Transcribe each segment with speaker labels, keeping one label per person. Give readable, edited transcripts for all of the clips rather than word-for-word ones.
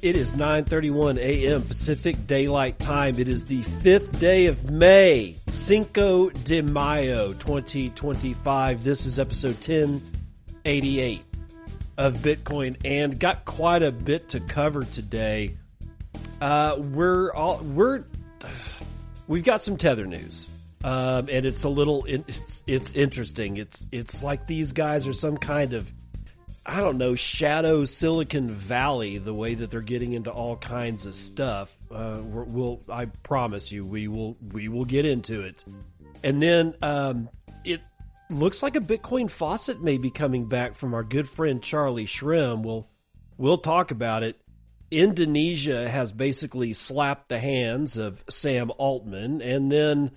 Speaker 1: It is 9:31 a.m. Pacific Daylight Time. It is the 5th day of May, Cinco de Mayo, 2025. This is episode 1088 of Bitcoin, and got quite a bit to cover today. We've got some Tether news, and it's a little, it's interesting. It's like these guys are some kind of, I don't know, shadow Silicon Valley, the way that they're getting into all kinds of stuff. I promise you, we will get into it. And then it looks like a Bitcoin faucet may be coming back from our good friend Charlie Shrem. We'll talk about it. Indonesia has basically slapped the hands of Sam Altman, and then,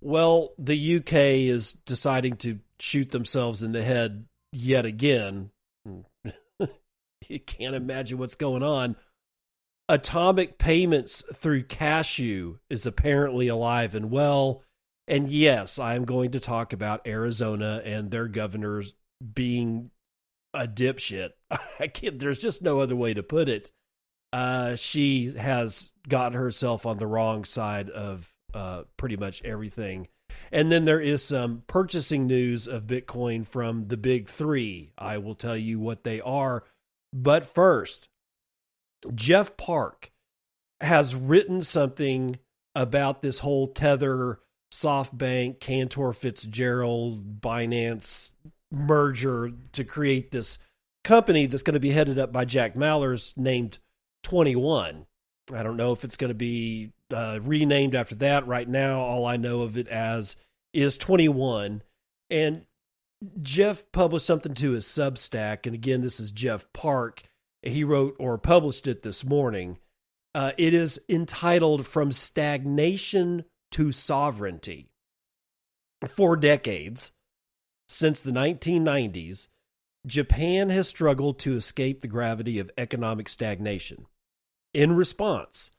Speaker 1: well, the UK is deciding to shoot themselves in the head yet again. You can't imagine what's going on. Atomic payments through Cashew is apparently alive and well. And yes, I am going to talk about Arizona and their governors being a dipshit. There's just no other way to put it. She has got herself on the wrong side of pretty much everything. And then there is some purchasing news of Bitcoin from the big three. I will tell you what they are. But first, Jeff Park has written something about this whole Tether, SoftBank, Cantor Fitzgerald, Binance merger to create this company that's going to be headed up by Jack Mallers named 21. I don't know if it's going to be renamed after that. Right now, all I know of it as is 21. And Jeff published something to his Substack. And again, this is Jeff Park. He wrote or published it this morning. It is entitled From Stagnation to Sovereignty. For decades, since the 1990s, Japan has struggled to escape the gravity of economic stagnation. In response,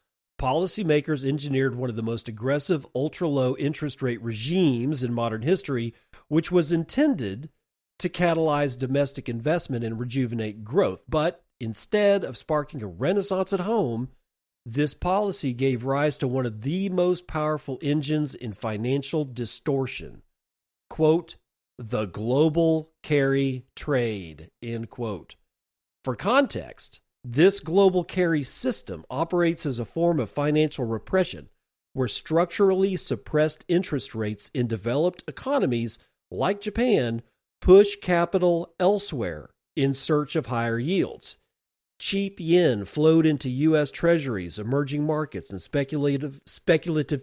Speaker 1: policymakers engineered one of the most aggressive ultra-low interest rate regimes in modern history, which was intended to catalyze domestic investment and rejuvenate growth. But instead of sparking a renaissance at home, this policy gave rise to one of the most powerful engines in financial distortion. Quote, the global carry trade, end quote. For context, this global carry system operates as a form of financial repression, where structurally suppressed interest rates in developed economies like Japan push capital elsewhere in search of higher yields. Cheap yen flowed into U.S. treasuries, emerging markets, and speculative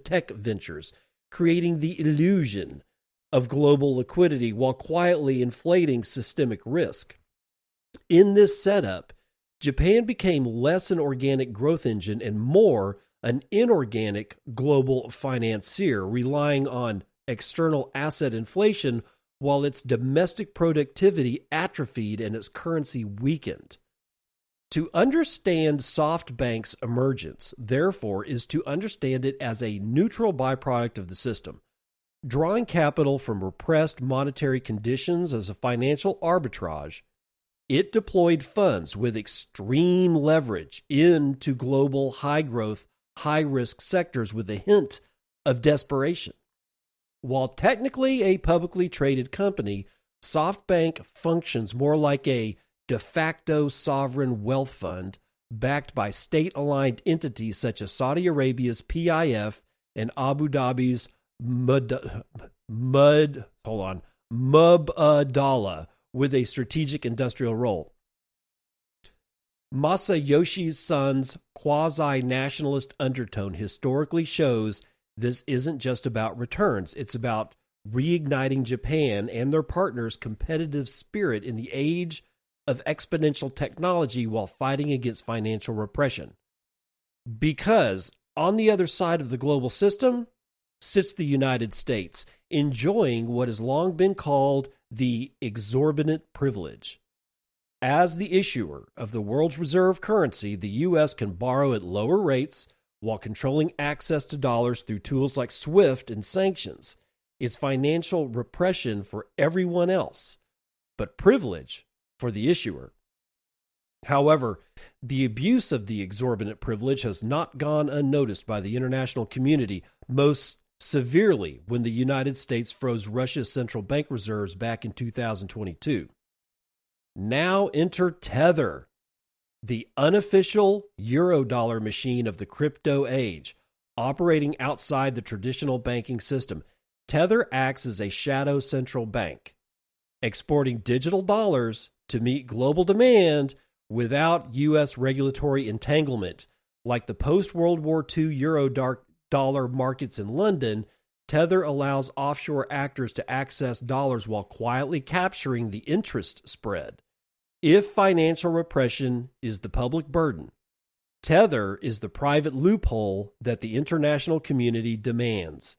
Speaker 1: tech ventures, creating the illusion of global liquidity while quietly inflating systemic risk. In this setup, Japan became less an organic growth engine and more an inorganic global financier, relying on external asset inflation while its domestic productivity atrophied and its currency weakened. To understand SoftBank's emergence, therefore, is to understand it as a neutral byproduct of the system, drawing capital from repressed monetary conditions as a financial arbitrage. It deployed funds with extreme leverage into global high-growth, high-risk sectors with a hint of desperation. While technically a publicly traded company, SoftBank functions more like a de facto sovereign wealth fund backed by state-aligned entities such as Saudi Arabia's PIF and Abu Dhabi's Mubadala, with a strategic industrial role. Masayoshi Son's quasi-nationalist undertone historically shows this isn't just about returns. It's about reigniting Japan and their partners' competitive spirit in the age of exponential technology while fighting against financial repression. Because on the other side of the global system sits the United States, enjoying what has long been called the exorbitant privilege. As the issuer of the world's reserve currency, the U.S. can borrow at lower rates while controlling access to dollars through tools like SWIFT and sanctions. It's financial repression for everyone else, but privilege for the issuer. However, The abuse of the exorbitant privilege has not gone unnoticed by the international community, most severely when the United States froze Russia's central bank reserves back in 2022. Now enter Tether, the unofficial Eurodollar machine of the crypto age, operating outside the traditional banking system. Tether acts as a shadow central bank, exporting digital dollars to meet global demand without U.S. regulatory entanglement. Like the post-World War II Eurodollar markets in London, Tether allows offshore actors to access dollars while quietly capturing the interest spread. If financial repression is the public burden, Tether is the private loophole that the international community demands.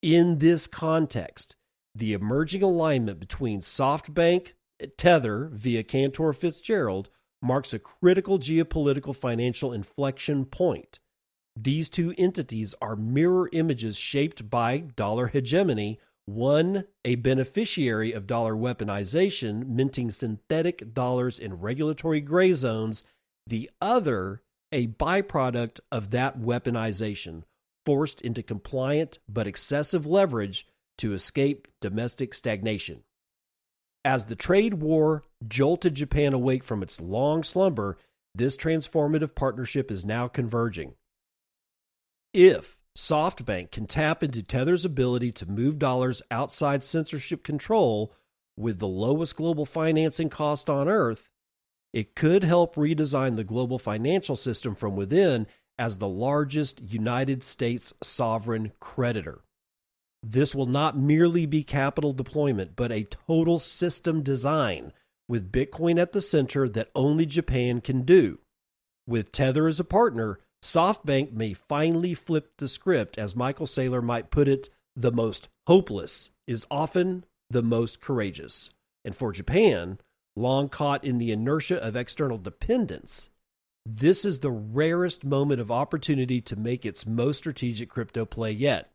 Speaker 1: In this context, the emerging alignment between SoftBank and Tether via Cantor Fitzgerald marks a critical geopolitical financial inflection point. These two entities are mirror images shaped by dollar hegemony, one a beneficiary of dollar weaponization, minting synthetic dollars in regulatory gray zones, the other a byproduct of that weaponization, forced into compliant but excessive leverage to escape domestic stagnation. As the trade war jolted Japan awake from its long slumber, this transformative partnership is now converging. If SoftBank can tap into Tether's ability to move dollars outside censorship control with the lowest global financing cost on earth, it could help redesign the global financial system from within as the largest United States sovereign creditor. This will not merely be capital deployment, but a total system design with Bitcoin at the center that only Japan can do. With Tether as a partner, SoftBank may finally flip the script. As Michael Saylor might put it, the most hopeless is often the most courageous. And for Japan, long caught in the inertia of external dependence, this is the rarest moment of opportunity to make its most strategic crypto play yet.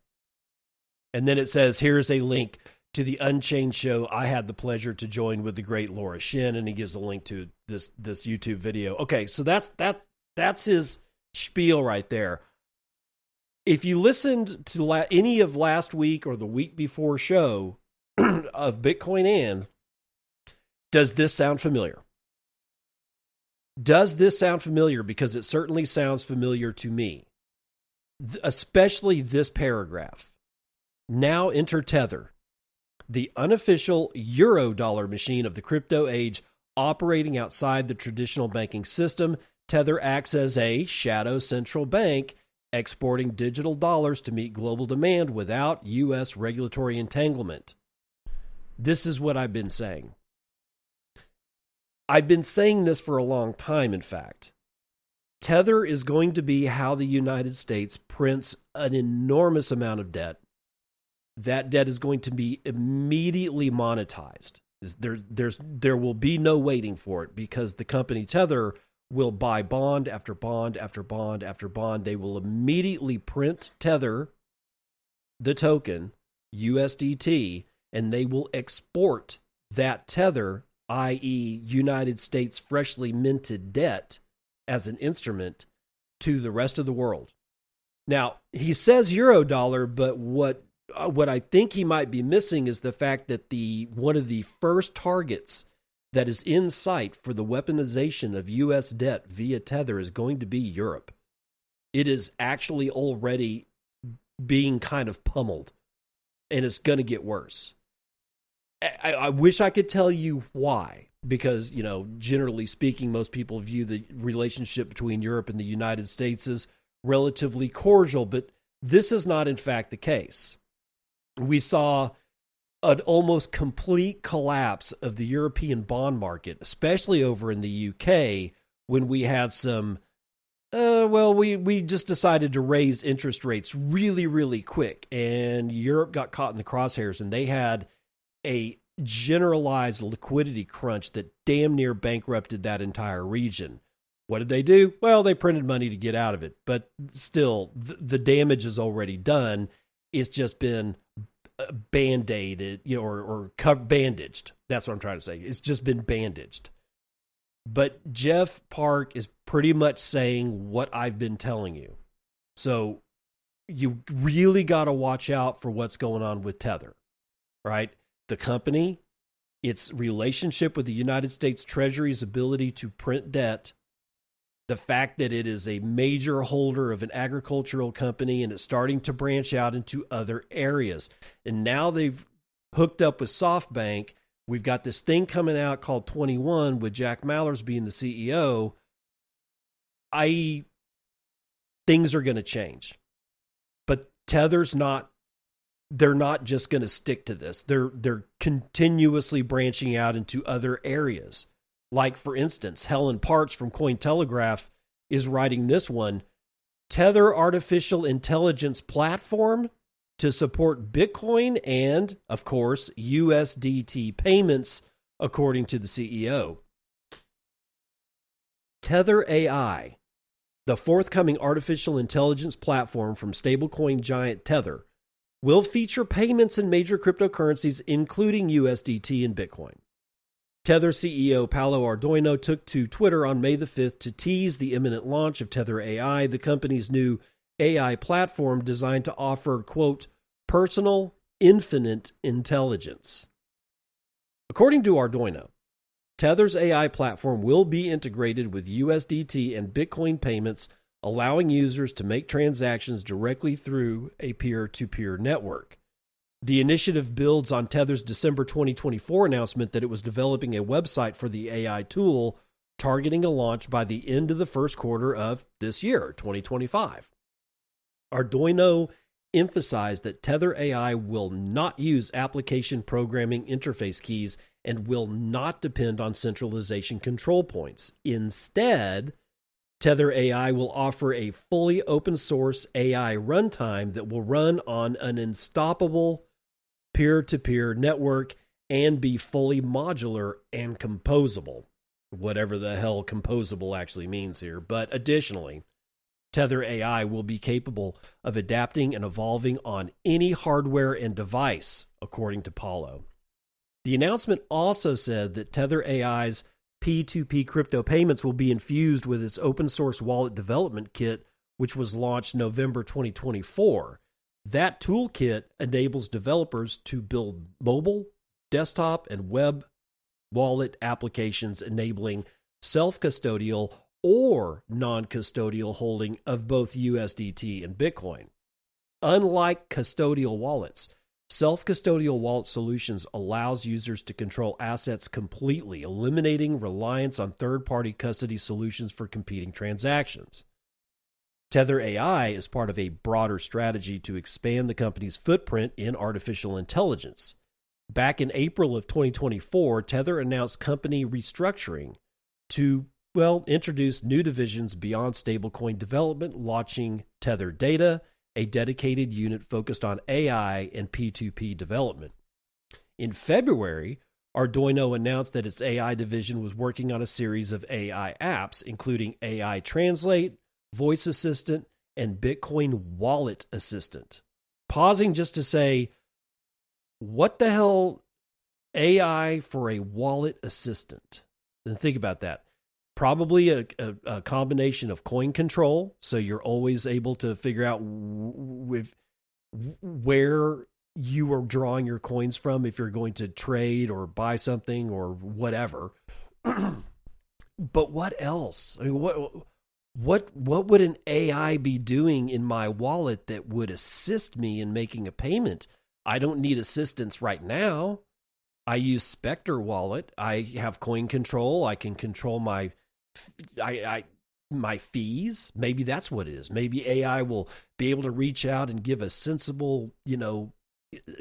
Speaker 1: And then it says, here's a link to the Unchained show I had the pleasure to join with the great Laura Shin, and he gives a link to this YouTube video. Okay, so that's his spiel right there. If you listened to any of last week or the week before show of Bitcoin and, does this sound familiar? Does this sound familiar? Because it certainly sounds familiar to me, especially this paragraph. Now enter Tether, the unofficial Eurodollar machine of the crypto age, operating outside the traditional banking system. Tether acts as a shadow central bank, exporting digital dollars to meet global demand without U.S. regulatory entanglement. This is what I've been saying. I've been saying this for a long time, in fact. Tether is going to be how the United States prints an enormous amount of debt. That debt is going to be immediately monetized. There will be no waiting for it, because the company Tether will buy bond after bond after bond after bond. They will immediately print Tether, the token, USDT, and they will export that Tether, i.e. United States freshly minted debt, as an instrument to the rest of the world. Now, he says Eurodollar, but what I think he might be missing is the fact that one of the first targets that is in sight for the weaponization of U.S. debt via Tether is going to be Europe. It is actually already being kind of pummeled, and it's going to get worse. I wish I could tell you why, because, generally speaking, most people view the relationship between Europe and the United States as relatively cordial, but this is not, in fact, the case. We saw an almost complete collapse of the European bond market, especially over in the UK, when we had some, we just decided to raise interest rates really, really quick, and Europe got caught in the crosshairs, and they had a generalized liquidity crunch that damn near bankrupted that entire region. What did they do? Well, they printed money to get out of it, but still, the damage is already done. It's just been band-aided, or bandaged. That's what I'm trying to say. It's just been bandaged. But Jeff Park is pretty much saying what I've been telling you. So you really got to watch out for what's going on with Tether, right? The company, its relationship with the United States Treasury's ability to print debt, the fact that it is a major holder of an agricultural company and it's starting to branch out into other areas. And now they've hooked up with SoftBank. We've got this thing coming out called 21 with Jack Mallers being the CEO. Things are going to change. But Tether's not, they're not just going to stick to this. They're continuously branching out into other areas. Like, for instance, Helen Parks from Cointelegraph is writing this one, Tether artificial intelligence platform to support Bitcoin and, of course, USDT payments, according to the CEO. Tether AI, the forthcoming artificial intelligence platform from stablecoin giant Tether, will feature payments in major cryptocurrencies, including USDT and Bitcoin. Tether CEO Paolo Ardoino took to Twitter on May the 5th to tease the imminent launch of Tether AI, the company's new AI platform designed to offer, quote, personal, infinite intelligence. According to Ardoino, Tether's AI platform will be integrated with USDT and Bitcoin payments, allowing users to make transactions directly through a peer-to-peer network. The initiative builds on Tether's December 2024 announcement that it was developing a website for the AI tool, targeting a launch by the end of the first quarter of this year, 2025. Ardoino emphasized that Tether AI will not use application programming interface keys and will not depend on centralization control points. Instead, Tether AI will offer a fully open source AI runtime that will run on an unstoppable peer-to-peer network and be fully modular and composable, whatever the hell composable actually means here. But additionally, Tether AI will be capable of adapting and evolving on any hardware and device, according to Paolo. The announcement also said that Tether AI's P2P crypto payments will be infused with its open source wallet development kit, which was launched November 2024. That toolkit enables developers to build mobile, desktop, and web wallet applications enabling self-custodial or non-custodial holding of both USDT and Bitcoin. Unlike custodial wallets, self-custodial wallet solutions allows users to control assets completely, eliminating reliance on third-party custody solutions for competing transactions. Tether AI is part of a broader strategy to expand the company's footprint in artificial intelligence. Back in April of 2024, Tether announced company restructuring to, introduce new divisions beyond stablecoin development, launching Tether Data, a dedicated unit focused on AI and P2P development. In February, Ardoino announced that its AI division was working on a series of AI apps, including AI Translate, Voice Assistant, and Bitcoin Wallet Assistant. Pausing just to say, what the hell, AI for a wallet assistant? And think about that. Probably a combination of coin control, so you're always able to figure out where you are drawing your coins from if you're going to trade or buy something or whatever. But what else? I mean, what would an AI be doing in my wallet that would assist me in making a payment? I don't need assistance right now. I use Spectre Wallet. I have coin control. I can control my fees. Maybe that's what it is. Maybe AI will be able to reach out and give a sensible,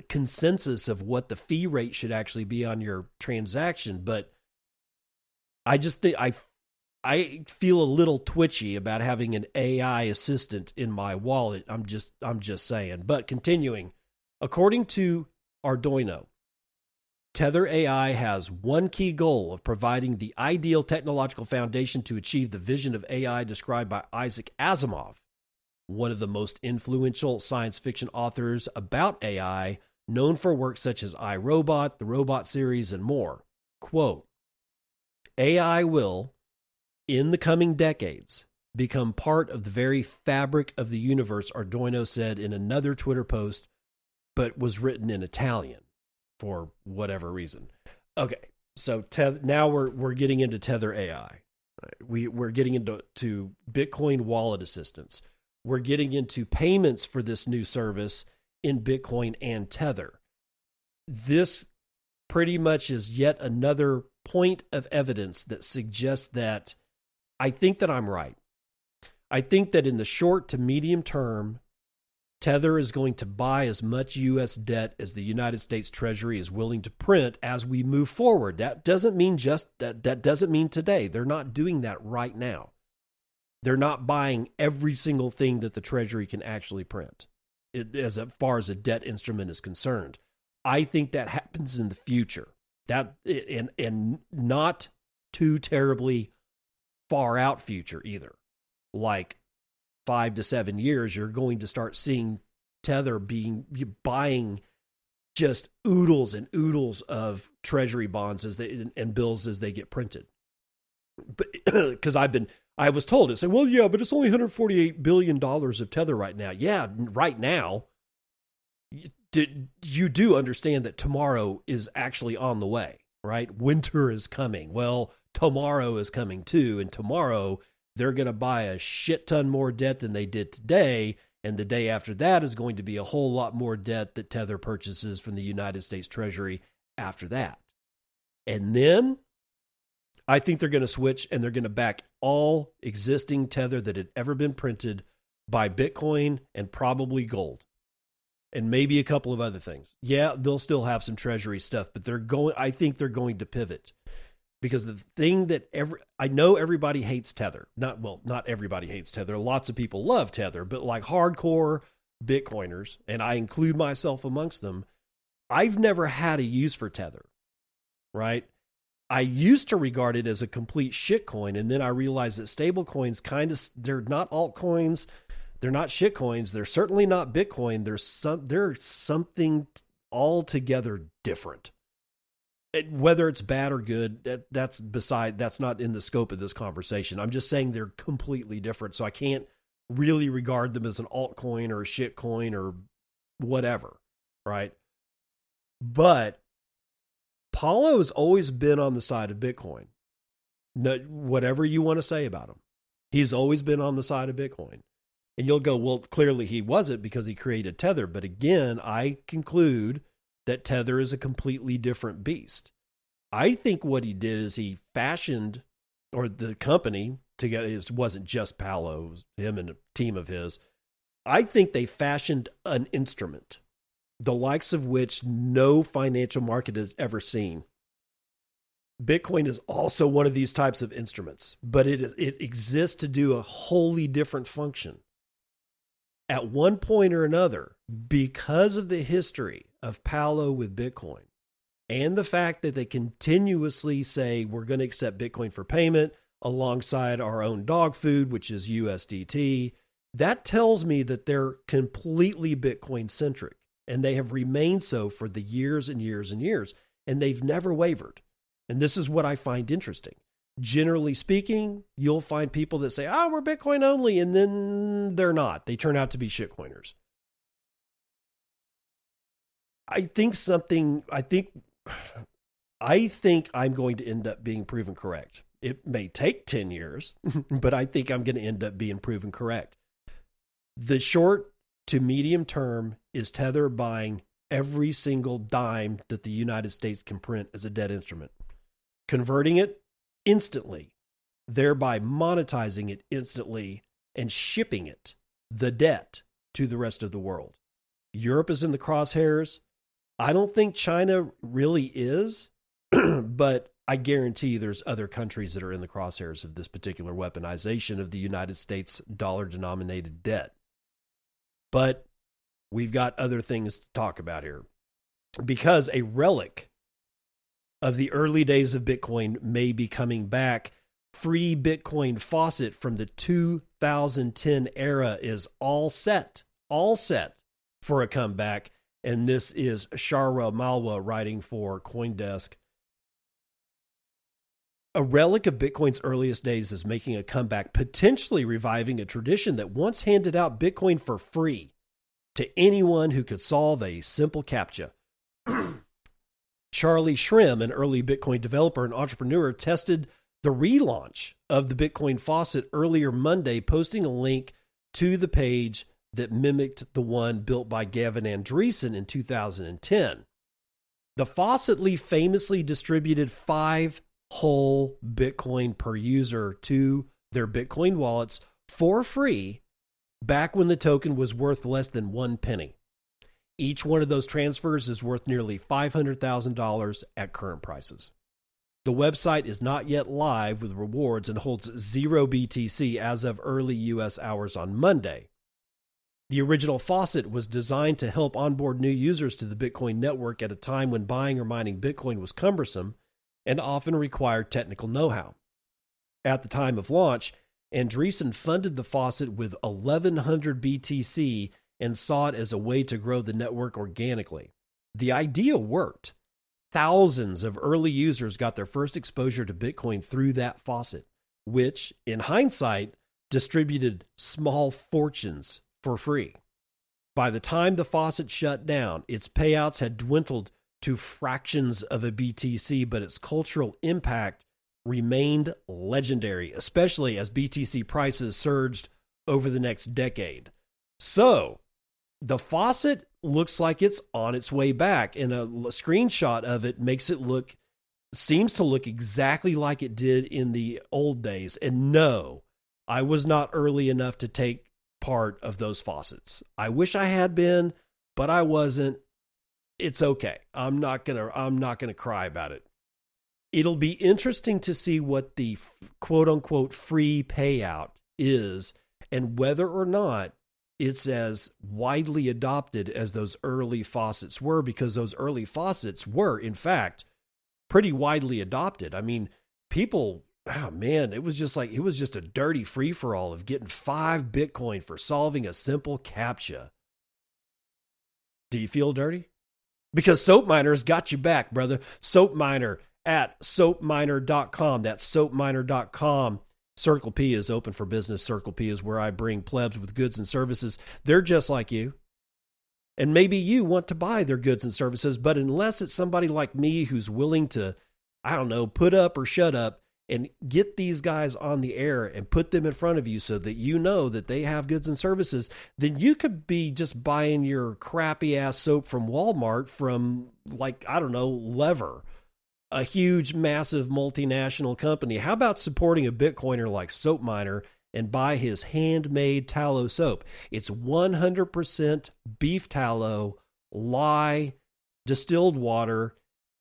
Speaker 1: consensus of what the fee rate should actually be on your transaction. But I just think I feel a little twitchy about having an AI assistant in my wallet. I'm just saying. But continuing, according to Ardoino, Tether AI has one key goal of providing the ideal technological foundation to achieve the vision of AI described by Isaac Asimov, one of the most influential science fiction authors about AI, known for works such as I, Robot, the Robot series, and more. Quote, AI will, in the coming decades, become part of the very fabric of the universe, Arduino said in another Twitter post, but was written in Italian for whatever reason. Okay, so now we're getting into Tether AI. We're getting into Bitcoin wallet assistance. We're getting into payments for this new service in Bitcoin and Tether. This pretty much is yet another point of evidence that suggests that I think that I'm right. I think that in the short to medium term, Tether is going to buy as much U.S. debt as the United States Treasury is willing to print as we move forward. That doesn't mean that doesn't mean today. They're not doing that right now. They're not buying every single thing that the Treasury can actually print, as far as a debt instrument is concerned. I think that happens in the future. And not too terribly far out future either. Like 5 to 7 years, you're going to start seeing Tether buying just oodles and oodles of Treasury bonds and bills as they get printed. But because I was told it, say, well, yeah, but it's only $148 billion of Tether right now. Yeah, right now. You do understand that tomorrow is actually on the way, right? Winter is coming. Well, tomorrow is coming too, and tomorrow they're going to buy a shit ton more debt than they did today, and the day after that is going to be a whole lot more debt that Tether purchases from the United States Treasury after that. And then I think they're going to switch, and they're going to back all existing Tether that had ever been printed by Bitcoin and probably gold. And maybe a couple of other things. Yeah, they'll still have some Treasury stuff, but I think they're going to pivot. Because the thing that I know everybody hates Tether. Not everybody hates Tether. Lots of people love Tether, but like hardcore Bitcoiners, and I include myself amongst them, I've never had a use for Tether, right? I used to regard it as a complete shitcoin, and then I realized that stable coins they're not altcoins. They're not shitcoins. They're certainly not Bitcoin. There's something altogether different. Whether it's bad or good, that's not in the scope of this conversation. I'm just saying they're completely different. So I can't really regard them as an altcoin or a shitcoin or whatever, right? But Paulo has always been on the side of Bitcoin. No, whatever you want to say about him, he's always been on the side of Bitcoin. And you'll go, well, clearly he wasn't because he created Tether. But again, I conclude that Tether is a completely different beast. I think what he did is he fashioned, or the company together, it wasn't just Paulo, it was him and a team of his. I think they fashioned an instrument, the likes of which no financial market has ever seen. Bitcoin is also one of these types of instruments, but it exists to do a wholly different function. At one point or another, because of the history of Paulo with Bitcoin and the fact that they continuously say we're going to accept Bitcoin for payment alongside our own dog food, which is USDT, that tells me that they're completely Bitcoin centric, and they have remained so for the years and years and years, and they've never wavered. And this is what I find interesting. Generally speaking, you'll find people that say, we're Bitcoin only, and then they're not. They turn out to be shitcoiners. I think I'm going to end up being proven correct. It may take 10 years, but I think I'm going to end up being proven correct. The short to medium term is Tether buying every single dime that the United States can print as a debt instrument, converting it instantly, thereby monetizing it instantly and shipping it, the debt, to the rest of the world. Europe is in the crosshairs. I don't think China really is, but I guarantee there's other countries that are in the crosshairs of this particular weaponization of the United States dollar-denominated debt. But we've got other things to talk about here. Because a relic of the early days of Bitcoin may be coming back. Free Bitcoin Faucet from the 2010 era is all set for a comeback. And this is Sharwa Malwa writing for CoinDesk. A relic of Bitcoin's earliest days is making a comeback, potentially reviving a tradition that once handed out Bitcoin for free to anyone who could solve a simple CAPTCHA. Charlie Shrem, an early Bitcoin developer and entrepreneur, tested the relaunch of the Bitcoin Faucet earlier Monday, posting a link to the page that mimicked the one built by Gavin Andreessen in 2010. The Faucet leaf famously distributed 5 whole Bitcoin per user to their Bitcoin wallets for free back when the token was worth less than 1 penny. Each one of those transfers is worth nearly $500,000 at current prices. The website is not yet live with rewards and holds 0 BTC as of early U.S. hours on Monday. The original Faucet was designed to help onboard new users to the Bitcoin network at a time when buying or mining Bitcoin was cumbersome and often required technical know-how. At the time of launch, Andreessen funded the Faucet with 1,100 BTC and saw it as a way to grow the network organically. The idea worked. Thousands of early users got their first exposure to Bitcoin through that Faucet, which, in hindsight, distributed small fortunes for free. By the time the Faucet shut down, its payouts had dwindled to fractions of a BTC, but its cultural impact remained legendary, especially as BTC prices surged over the next decade. So, the Faucet looks like it's on its way back, and a screenshot of it seems to look exactly like it did in the old days. And no, I was not early enough to take part of those faucets. I wish I had been, but I wasn't. It's okay. I'm not gonna cry about it. It'll be interesting to see what the quote unquote free payout is and whether or not it's as widely adopted as those early faucets were, because those early faucets were, in fact, pretty widely adopted. I mean, people, oh man, it was just a dirty free-for-all of getting 5 Bitcoin for solving a simple CAPTCHA. Do you feel dirty? Because SoapMiner's got you back, brother. SoapMiner at SoapMiner.com. That's SoapMiner.com. Circle P is open for business. Circle P is where I bring plebs with goods and services. They're just like you. And maybe you want to buy their goods and services, but unless it's somebody like me who's willing to, I don't know, put up or shut up and get these guys on the air and put them in front of you so that you know that they have goods and services, then you could be just buying your crappy ass soap from Walmart from, like, I don't know, Lever, a huge, massive multinational company. How about supporting a Bitcoiner like SoapMiner and buy his handmade tallow soap? It's 100% beef tallow, lye, distilled water,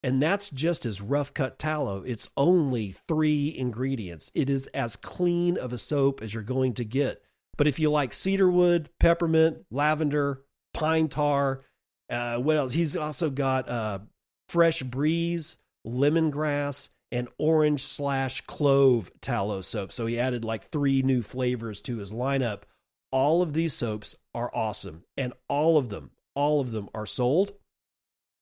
Speaker 1: and that's just as rough cut tallow. It's only 3 ingredients. It is as clean of a soap as you're going to get. But if you like cedarwood, peppermint, lavender, pine tar, what else? He's also got fresh breeze, lemongrass, and orange/clove tallow soap. So he added like 3 new flavors to his lineup. All of these soaps are awesome, and all of them are sold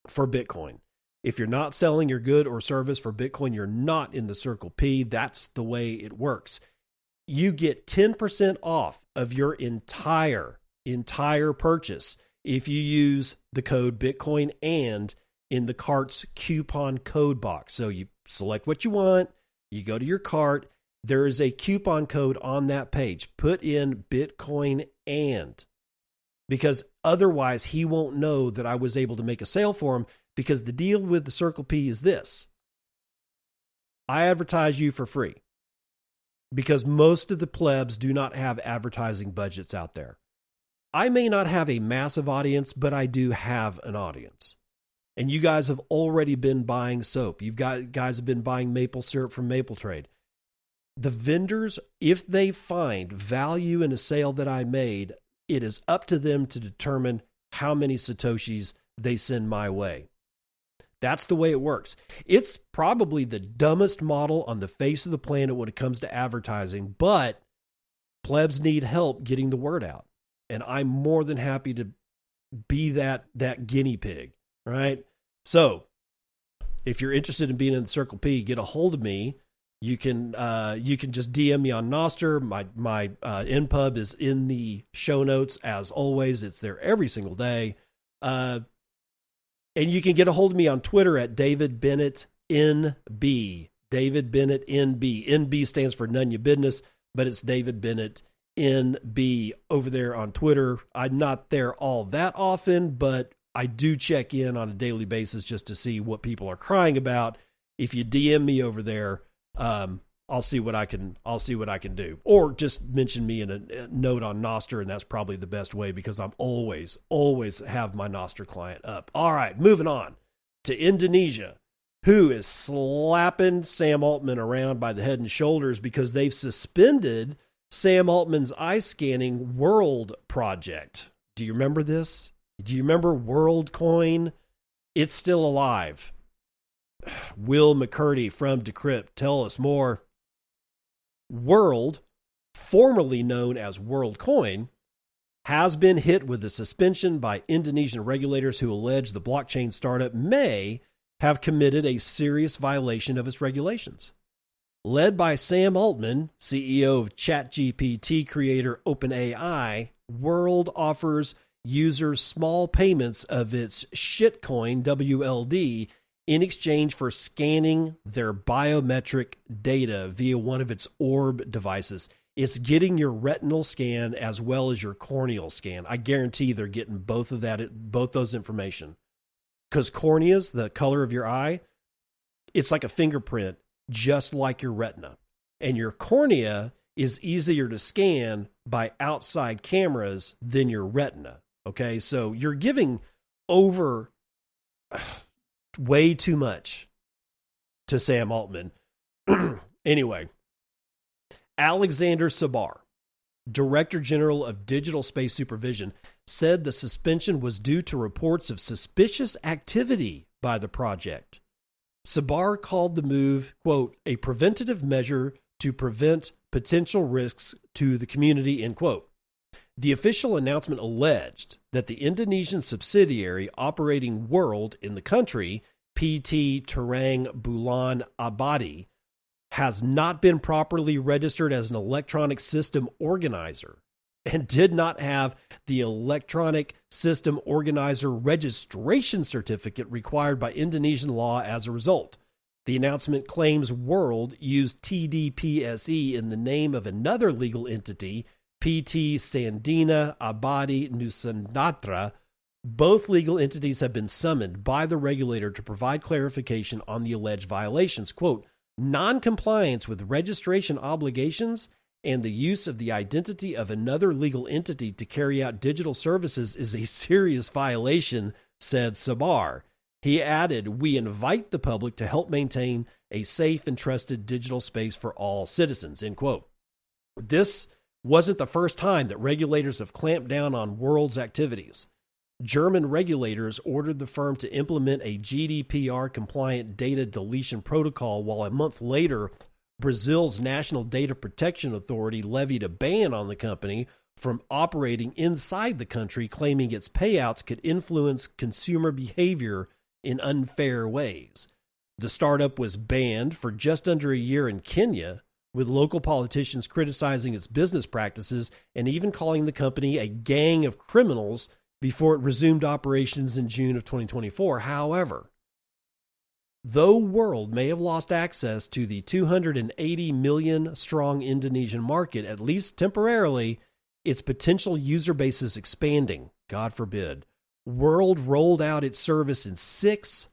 Speaker 1: for Bitcoin. If you're not selling your good or service for Bitcoin, you're not in the Circle P. That's the way it works. You get 10% off of your entire purchase if you use the code Bitcoin and in the cart's coupon code box. So you select what you want, you go to your cart, there is a coupon code on that page. Put in Bitcoin and, because otherwise he won't know that I was able to make a sale for him, because the deal with the Circle P is this. I advertise you for free because most of the plebs do not have advertising budgets out there. I may not have a massive audience, but I do have an audience. And you guys have already been buying soap. Guys have been buying maple syrup from Maple Trade. The vendors, if they find value in a sale that I made, it is up to them to determine how many Satoshis they send my way. That's the way it works. It's probably the dumbest model on the face of the planet when it comes to advertising, but plebs need help getting the word out. And I'm more than happy to be that guinea pig. Right? So, if you're interested in being in the Circle P, get a hold of me. You can just DM me on Nostr. My npub is in the show notes as always. It's there every single day. And you can get a hold of me on Twitter at David Bennett NB. David Bennett NB. NB stands for NunyaBidness, but it's David Bennett NB over there on Twitter. I'm not there all that often, but I do check in on a daily basis just to see what people are crying about. If you DM me over there, I'll see what I can do, or just mention me in a note on Nostr, and that's probably the best way because I'm always have my Nostr client up. All right, moving on to Indonesia, who is slapping Sam Altman around by the head and shoulders because they've suspended Sam Altman's eye scanning World project. Do you remember this? Do you remember WorldCoin? It's still alive. Will McCurdy from Decrypt, tell us more. World, formerly known as WorldCoin, has been hit with a suspension by Indonesian regulators who allege the blockchain startup may have committed a serious violation of its regulations. Led by Sam Altman, CEO of ChatGPT creator OpenAI, World offers users small payments of its shitcoin, WLD, in exchange for scanning their biometric data via one of its orb devices. It's getting your retinal scan as well as your corneal scan. I guarantee they're getting both those information. Because corneas, the color of your eye, it's like a fingerprint, just like your retina. And your cornea is easier to scan by outside cameras than your retina. Okay, so you're giving over way too much to Sam Altman. Anyway, Alexander Sabar, Director General of Digital Space Supervision, said the suspension was due to reports of suspicious activity by the project. Sabar called the move, quote, a preventative measure to prevent potential risks to the community, end quote. The official announcement alleged that the Indonesian subsidiary operating World in the country, PT Terang Bulan Abadi, has not been properly registered as an electronic system organizer and did not have the electronic system organizer registration certificate required by Indonesian law as a result. The announcement claims World used TDPSE in the name of another legal entity, PT Sandina Abadi Nusantara. Both legal entities have been summoned by the regulator to provide clarification on the alleged violations. Quote, non-compliance with registration obligations and the use of the identity of another legal entity to carry out digital services is a serious violation, said Sabar. He added, we invite the public to help maintain a safe and trusted digital space for all citizens, end quote. This wasn't the first time that regulators have clamped down on World's activities. German regulators ordered the firm to implement a GDPR-compliant data deletion protocol, while a month later, Brazil's National Data Protection Authority levied a ban on the company from operating inside the country, claiming its payouts could influence consumer behavior in unfair ways. The startup was banned for just under a year in Kenya, with local politicians criticizing its business practices and even calling the company a gang of criminals before it resumed operations in June of 2024. However, though World may have lost access to the 280 million strong Indonesian market, at least temporarily, its potential user base is expanding. God forbid. World rolled out its service in six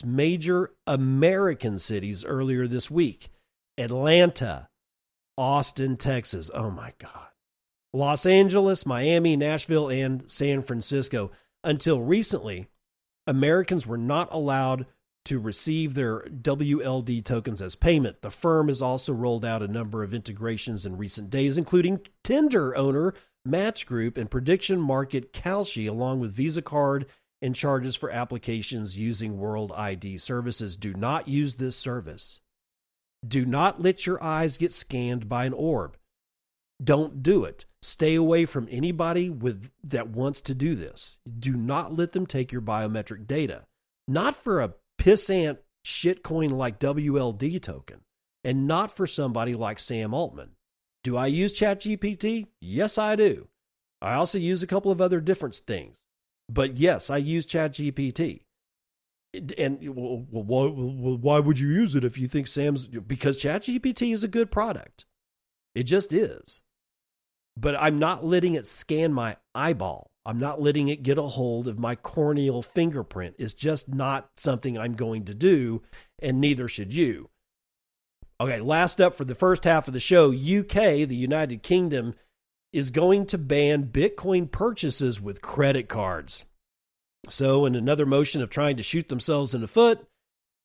Speaker 1: major American cities earlier this week. Atlanta, Austin, Texas. Oh my God. Los Angeles, Miami, Nashville, and San Francisco. Until recently, Americans were not allowed to receive their WLD tokens as payment. The firm has also rolled out a number of integrations in recent days, including Tinder owner Match Group and prediction market Kalshi, along with Visa card and charges for applications using World ID services. Do not use this service. Do not let your eyes get scanned by an orb. Don't do it. Stay away from anybody that wants to do this. Do not let them take your biometric data. Not for a pissant shitcoin like WLD token. and not for somebody like Sam Altman. Do I use ChatGPT? Yes, I do. I also use a couple of other different things. But yes, I use ChatGPT. And why would you use it if you think because ChatGPT is a good product. It just is. But I'm not letting it scan my eyeball. I'm not letting it get a hold of my corneal fingerprint. It's just not something I'm going to do, and neither should you. Okay, last up for the first half of the show, UK, the United Kingdom, is going to ban Bitcoin purchases with credit cards. So in another motion of trying to shoot themselves in the foot,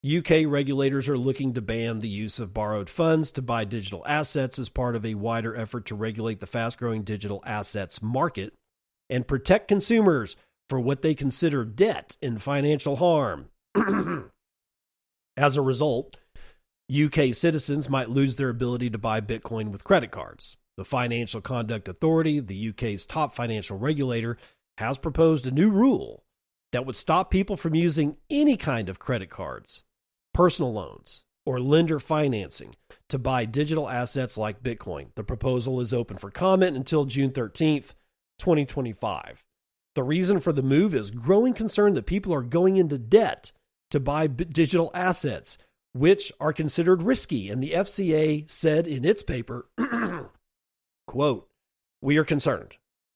Speaker 1: UK regulators are looking to ban the use of borrowed funds to buy digital assets as part of a wider effort to regulate the fast-growing digital assets market and protect consumers for what they consider debt and financial harm. As a result, UK citizens might lose their ability to buy Bitcoin with credit cards. The Financial Conduct Authority, the UK's top financial regulator, has proposed a new rule that would stop people from using any kind of credit cards, personal loans, or lender financing to buy digital assets like Bitcoin. The proposal is open for comment until June 13th, 2025. The reason for the move is growing concern that people are going into debt to buy digital assets, which are considered risky. And the FCA said in its paper, quote, "We are concerned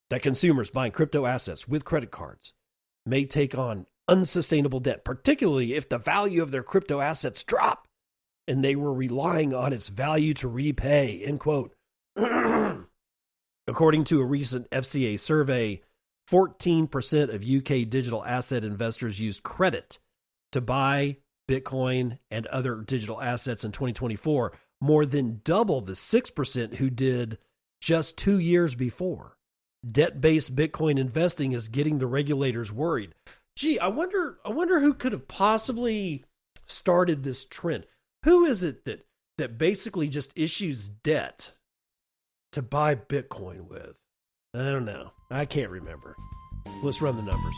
Speaker 1: that consumers buying crypto assets with credit cards may take on unsustainable debt, particularly if the value of their crypto assets drop and they were relying on its value to repay," end quote. According to a recent FCA survey, 14% of UK digital asset investors used credit to buy Bitcoin and other digital assets in 2024, more than double the 6% who did just 2 years before. Debt-based Bitcoin investing is getting the regulators worried. Gee, I wonder who could have possibly started this trend. Who is it that basically just issues debt to buy Bitcoin with? I don't know. I can't remember. Let's run the numbers.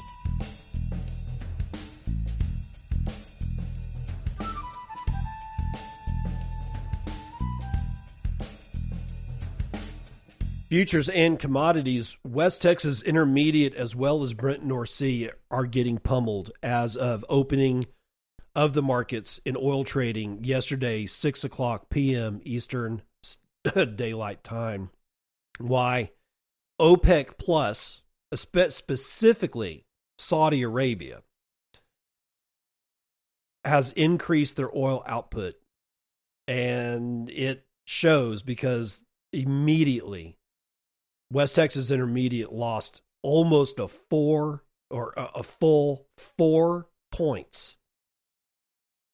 Speaker 1: Futures and commodities, West Texas Intermediate as well as Brent North Sea are getting pummeled as of opening of the markets in oil trading yesterday, 6 o'clock p.m. Eastern Daylight Time. Why? OPEC Plus, specifically Saudi Arabia, has increased their oil output. And it shows because immediately West Texas Intermediate lost almost a full 4 points.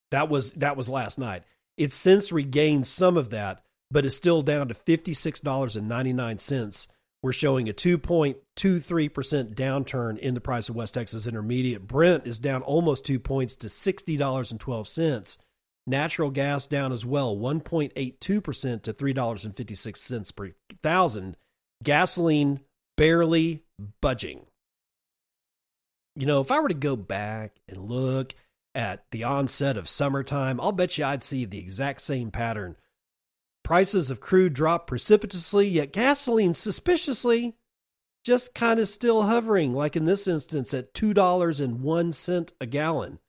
Speaker 1: That was last night. It's since regained some of that, but is still down to $56.99. We're showing a 2.23% downturn in the price of West Texas Intermediate. Brent is down almost 2 points to $60.12. Natural gas down as well, 1.82% to $3.56 per thousand. Gasoline barely budging. You know, if I were to go back and look at the onset of summertime, I'll bet you I'd see the exact same pattern. Prices of crude drop precipitously, yet gasoline suspiciously just kind of still hovering, like in this instance at $2.01 a gallon,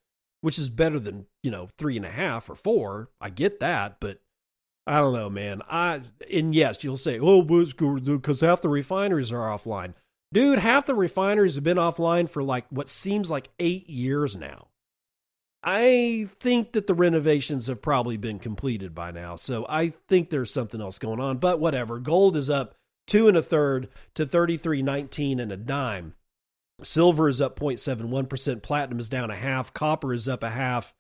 Speaker 1: which is better than, 3.5 or 4. I get that, but I don't know, man. And yes, you'll say, oh, because half the refineries are offline. Dude, half the refineries have been offline for like what seems like 8 years now. I think that the renovations have probably been completed by now, so I think there's something else going on, but whatever. Gold is up 2 1/3 to $33.19 and a dime. Silver is up 0.71%. Platinum is down 0.5. Copper is up 0.5.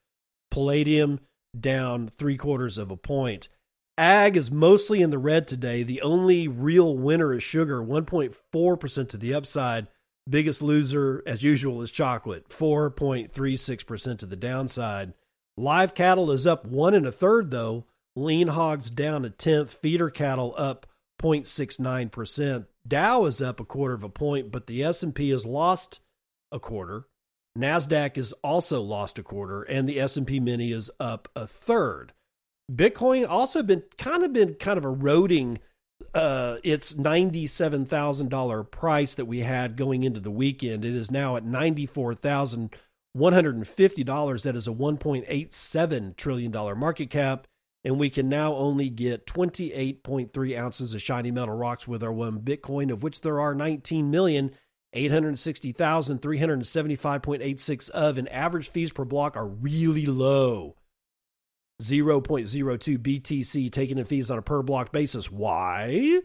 Speaker 1: Palladium down 0.75 of a point. Ag is mostly in the red today. The only real winner is sugar, 1.4% to the upside. Biggest loser, as usual, is chocolate, 4.36% to the downside. Live cattle is up 1 1/3, though. Lean hogs down 1/10. Feeder cattle up 0.69%. Dow is up 1/4 of a point, but the S&P has lost 1/4. NASDAQ has also lost 1/4, and the S&P Mini is up 1/3. Bitcoin also been kind of eroding its $97,000 price that we had going into the weekend. It is now at $94,150. That is a $1.87 trillion market cap. And we can now only get 28.3 ounces of shiny metal rocks with our one Bitcoin, of which there are 19,860,375.86 of, and average fees per block are really low. 0.02 BTC taken in fees on a per block basis. Why?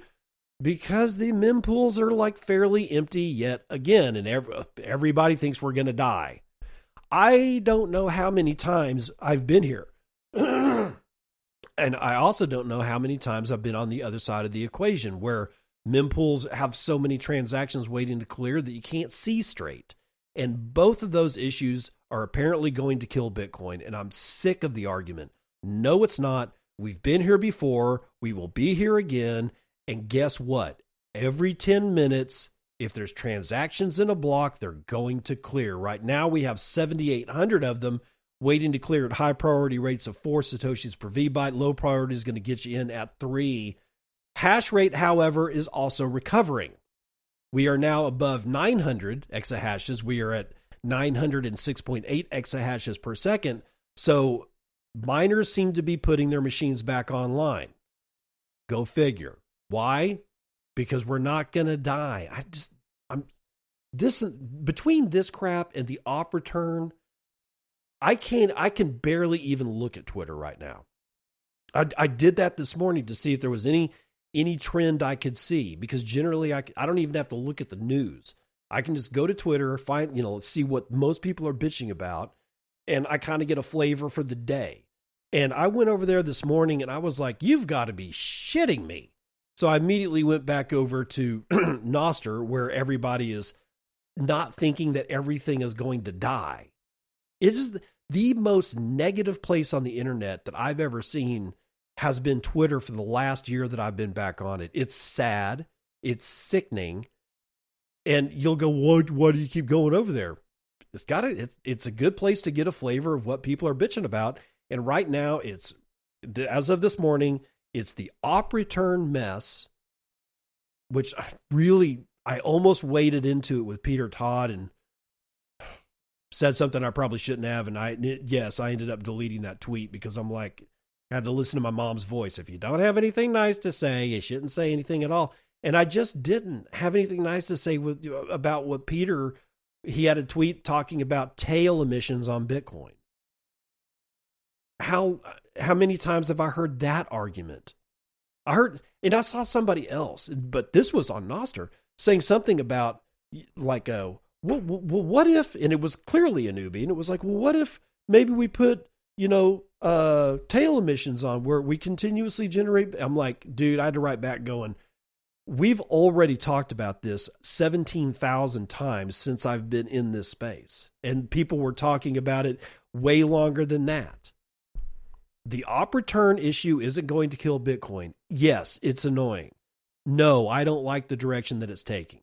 Speaker 1: Because the mempools are like fairly empty yet again, and everybody thinks we're going to die. I don't know how many times I've been here. And I also don't know how many times I've been on the other side of the equation where mempools have so many transactions waiting to clear that you can't see straight. And both of those issues are apparently going to kill Bitcoin. And I'm sick of the argument. No, it's not. We've been here before. We will be here again. And guess what? Every 10 minutes, if there's transactions in a block, they're going to clear. Right now, we have 7,800 of them waiting to clear at high priority rates of 4 Satoshis per VByte. Low priority is going to get you in at 3. Hash rate, however, is also recovering. We are now above 900 exahashes. We are at 906.8 exahashes per second. So miners seem to be putting their machines back online. Go figure. Why? Because we're not going to die. Between this crap and the op return, I can barely even look at Twitter right now. I did that this morning to see if there was any trend I could see, because generally I don't even have to look at the news. I can just go to Twitter, find, see what most people are bitching about, and I kind of get a flavor for the day. And I went over there this morning and I was like, you've got to be shitting me. So I immediately went back over to Nostr, where everybody is not thinking that everything is going to die. It is the most negative place on the internet that I've ever seen has been Twitter for the last year that I've been back on it. It's sad. It's sickening. And you'll go, why do you keep going over there? It's a good place to get a flavor of what people are bitching about. And right now, as of this morning, it's the op return mess, which I almost waded into it with Peter Todd and said something I probably shouldn't have. And I ended up deleting that tweet because I'm like, I had to listen to my mom's voice. If you don't have anything nice to say, you shouldn't say anything at all. And I just didn't have anything nice to say about what Peter, he had a tweet talking about tail emissions on Bitcoin. How many times have I heard that argument? And I saw somebody else, but this was on Nostr, saying something about like, what if, and it was clearly a newbie, and it was like, well, what if maybe we put, tail emissions on where we continuously generate? I'm like, dude, I had to write back going, we've already talked about this 17,000 times since I've been in this space. And people were talking about it way longer than that. The op return issue isn't going to kill Bitcoin. Yes, it's annoying. No, I don't like the direction that it's taking.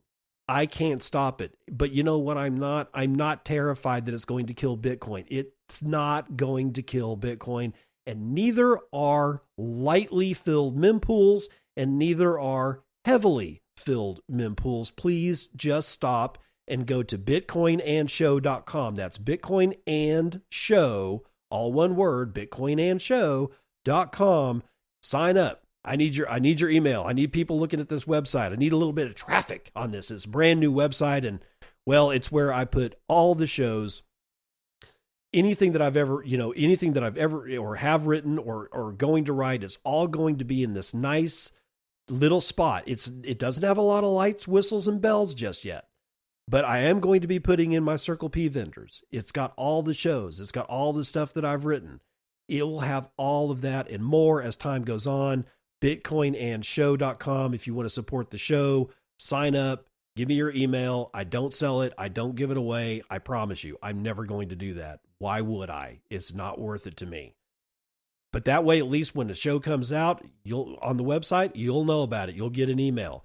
Speaker 1: I can't stop it. But you know what? I'm not terrified that it's going to kill Bitcoin. It's not going to kill Bitcoin. And neither are lightly filled mempools, and neither are heavily filled mempools. Please just stop and go to bitcoinandshow.com. That's Bitcoin and Show, all one word, bitcoinandshow.com. Sign up. I need your email. I need people looking at this website. I need a little bit of traffic on this. It's a brand new website, and well, it's where I put all the shows, anything that I've ever or have written or going to write. It's all going to be in this nice little spot. It doesn't have a lot of lights, whistles, and bells just yet, but I am going to be putting in my Circle P vendors. It's got all the shows. It's got all the stuff that I've written. It will have all of that and more as time goes on. bitcoinandshow.com. If you want to support the show, sign up, give me your email. I don't sell it. I don't give it away. I promise you, I'm never going to do that. Why would I? It's not worth it to me. But that way, at least when the show comes out, on the website, you'll know about it. You'll get an email.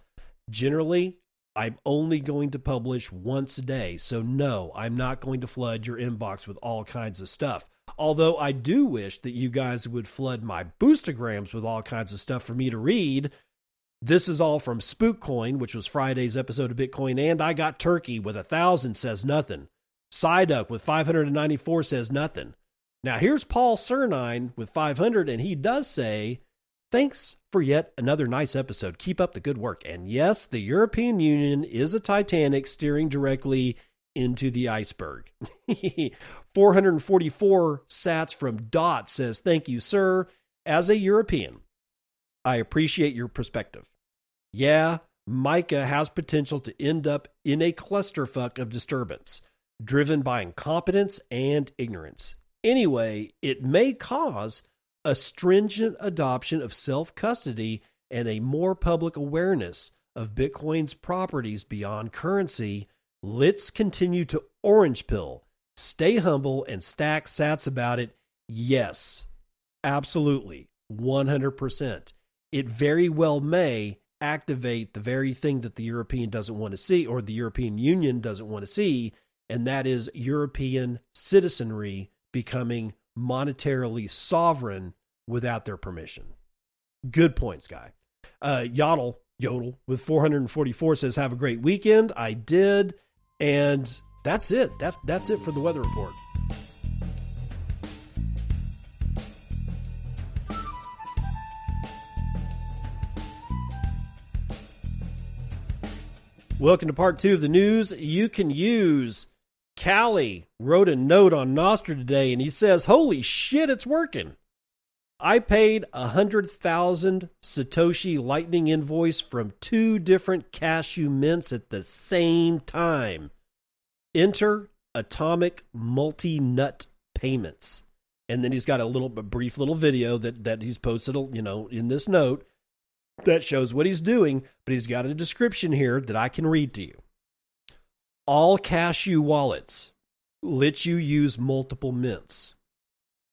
Speaker 1: Generally, I'm only going to publish once a day. So no, I'm not going to flood your inbox with all kinds of stuff. Although I do wish that you guys would flood my Boostagrams with all kinds of stuff for me to read. This is all from Spookcoin, which was Friday's episode of Bitcoin. And I Got Turkey with 1,000 says nothing. Psyduck with 594 says nothing. Now here's Paul Cernine with 500, and he does say, thanks for yet another nice episode. Keep up the good work. And yes, the European Union is a Titanic steering directly into the iceberg. 444 sats from Dot says, thank you, sir. As a European, I appreciate your perspective. Yeah, Micah has potential to end up in a clusterfuck of disturbance, driven by incompetence and ignorance. Anyway, it may cause a stringent adoption of self-custody and a more public awareness of Bitcoin's properties beyond currency. Let's continue to orange pill, stay humble, and stack sats about it. Yes, absolutely, 100%. It very well may activate the very thing that the European doesn't want to see, or the European Union doesn't want to see, and that is European citizenry becoming monetarily sovereign without their permission. Good points, guy. Yodel with 444 says, have a great weekend. I did. And that's it. That's it for the weather report. Welcome to part 2 of the news you can use. Callie wrote a note on Nostr today, and he says, holy shit, it's working. I paid 100,000 Satoshi Lightning invoice from 2 different cashew mints at the same time. Enter atomic multi-nut payments. And then he's got a brief little video that he's posted, in this note that shows what he's doing, but he's got a description here that I can read to you. All cashew wallets let you use multiple mints.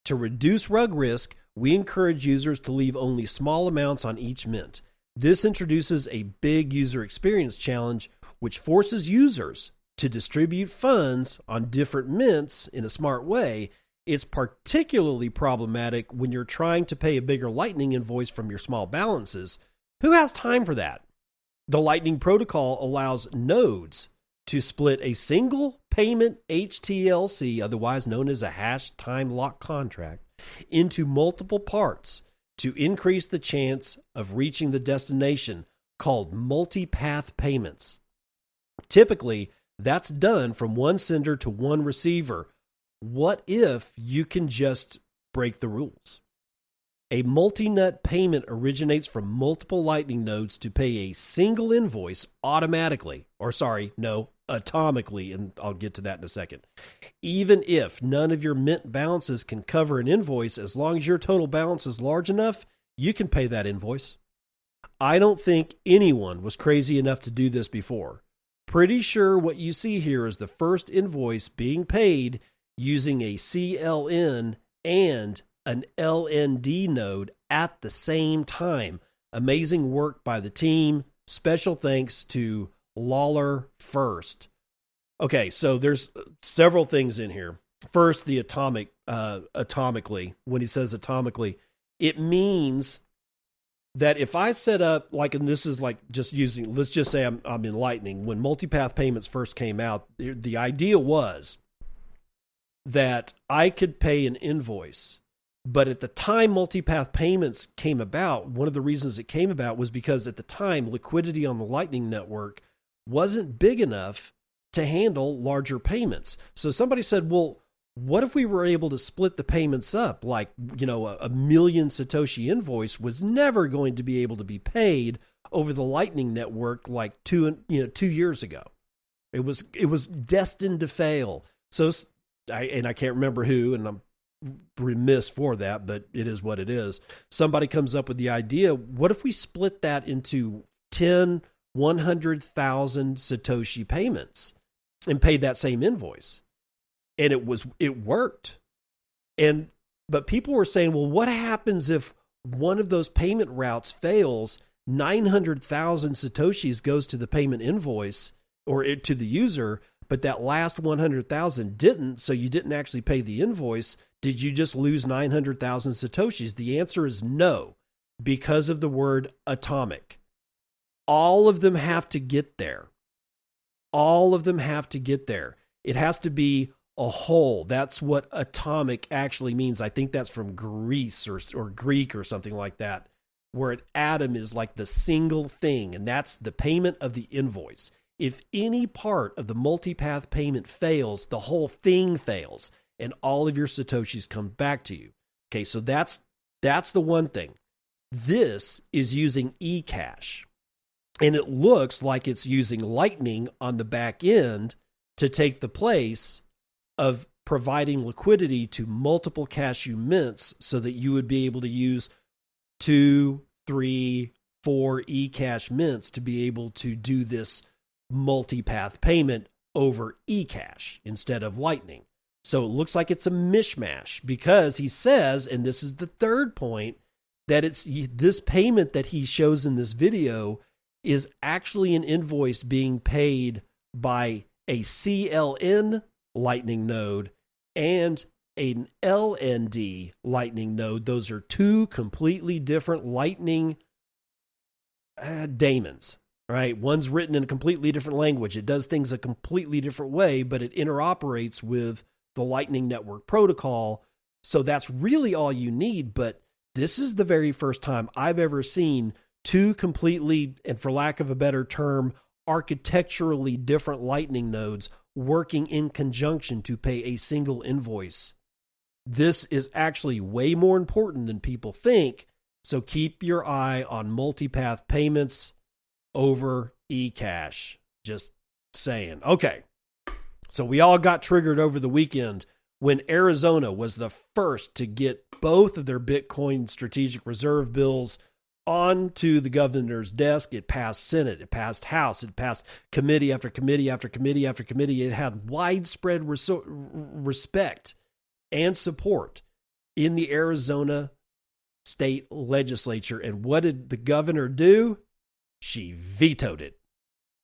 Speaker 1: To reduce rug risk, we encourage users to leave only small amounts on each mint. This introduces a big user experience challenge, which forces users to distribute funds on different mints in a smart way. It's particularly problematic when you're trying to pay a bigger Lightning invoice from your small balances. Who has time for that? The Lightning protocol allows nodes to split a single payment HTLC, otherwise known as a hash time lock contract, into multiple parts to increase the chance of reaching the destination, called multipath payments. Typically, that's done from one sender to one receiver. What if you can just break the rules? A multi-nut payment originates from multiple Lightning nodes to pay a single invoice atomically, and I'll get to that in a second. Even if none of your mint balances can cover an invoice, as long as your total balance is large enough, you can pay that invoice. I don't think anyone was crazy enough to do this before. Pretty sure what you see here is the first invoice being paid using a CLN and an LND node at the same time. Amazing work by the team. Special thanks to Lawler First. Okay, so there's several things in here. First, the atomically. When he says atomically, it means that if I set up, and this is just using, let's just say I'm in Lightning. When multipath payments first came out, the idea was that I could pay an invoice. But at the time multipath payments came about, one of the reasons it came about was because at the time liquidity on the Lightning network wasn't big enough to handle larger payments. So somebody said, well, what if we were able to split the payments up? A 1 million Satoshi invoice was never going to be able to be paid over the Lightning network 2 years ago. It was destined to fail. So I can't remember who, and I'm remiss for that, but it is what it is. Somebody comes up with the idea, what if we split that into 10, 100,000 Satoshi payments and paid that same invoice? And it worked. But people were saying, well, what happens if one of those payment routes fails 900,000 Satoshis goes to the payment invoice or to the user, but that last 100,000 didn't, so you didn't actually pay the invoice. Did you just lose 900,000 Satoshis? The answer is no, because of the word atomic. All of them have to get there. All of them have to get there. It has to be a whole. That's what atomic actually means. I think that's from Greece or Greek or something like that, where an atom is like the single thing, and that's the payment of the invoice. If any part of the multipath payment fails, the whole thing fails, and all of your Satoshis come back to you. Okay, so that's the one thing. This is using eCash, and it looks like it's using Lightning on the back end to take the place of providing liquidity to multiple cashew mints so that you would be able to use 2, 3, 4 eCash mints to be able to do this multipath payment over eCash instead of Lightning. So it looks like it's a mishmash because he says, and this is the third point, that it's this payment that he shows in this video is actually an invoice being paid by a CLN Lightning node and an LND Lightning node. Those are two completely different Lightning daemons, right? One's written in a completely different language. It does things a completely different way, but it interoperates with the Lightning Network protocol. So that's really all you need. But this is the very first time I've ever seen two completely, and for lack of a better term, architecturally different Lightning nodes working in conjunction to pay a single invoice. This is actually way more important than people think. So keep your eye on multipath payments over eCash. Just saying. Okay. So we all got triggered over the weekend when Arizona was the first to get both of their Bitcoin strategic reserve bills onto the governor's desk. It passed Senate, it passed House, it passed committee after committee after committee after committee. It had widespread respect and support in the Arizona state legislature. And what did the governor do? She vetoed it.